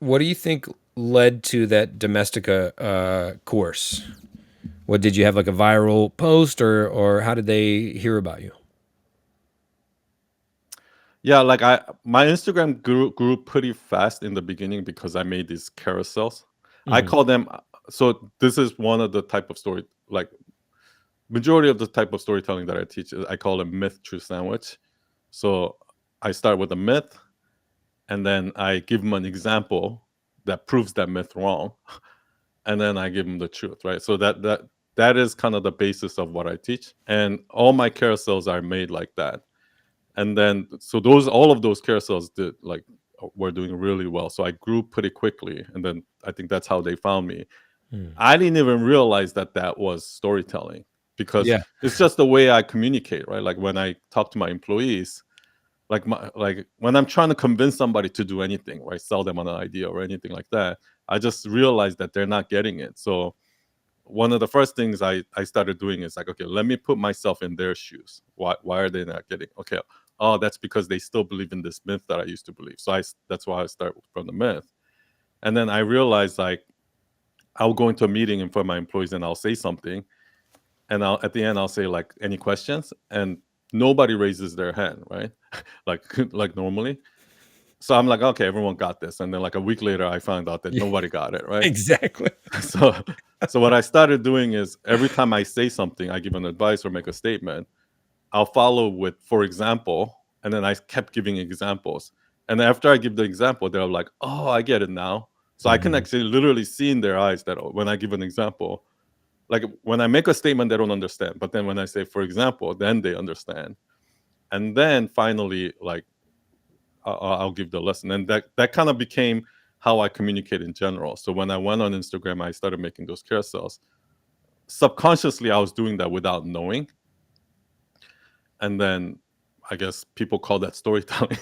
what do you think led to that Domestika course? What did you have like a viral post, or how did they hear about you? Yeah, like my Instagram grew pretty fast in the beginning because I made these carousels. I Hmm. call them so this is one of the type of story, like majority of the type of storytelling that I teach I call it myth truth sandwich. So I start with a myth, and then I give them an example that proves that myth wrong, and then I give them the truth, right? So that is kind of the basis of what I teach, and all my carousels are made like that. And then so those all of those carousels did like were doing really well. So I grew pretty quickly, and then I think that's how they found me. Hmm. I didn't even realize that that was storytelling because Yeah. it's just the way I communicate, right? Like when I talk to my employees, like when I'm trying to convince somebody to do anything, right, sell them on an idea or anything like that, I just realized that they're not getting it. So one of the first things I started doing is like, okay, let me put myself in their shoes. Why are they not getting? Okay, oh, that's because they still believe in this myth that I used to believe. So that's why I start from the myth, and then I realized like I'll go into a meeting in front of my employees and I'll say something, and I'll at the end I'll say like any questions, and nobody raises their hand, right? like like normally. So I'm like, okay, everyone got this, and then like a week later, I found out that Yeah, nobody got it, right? exactly. so so what I started doing is every time I say something, I give an advice or make a statement, I'll follow with for example, and then I kept giving examples. And after I give the example, they're like, "Oh, I get it now." So I can Mhm. actually literally see in their eyes that when I give an example, like when I make a statement, they don't understand, but then when I say for example, then they understand. And then finally, like I'll give the lesson, and that kind of became how I communicate in general. So when I went on Instagram, I started making those carousels. Subconsciously, I was doing that without knowing, and then I guess people call that storytelling.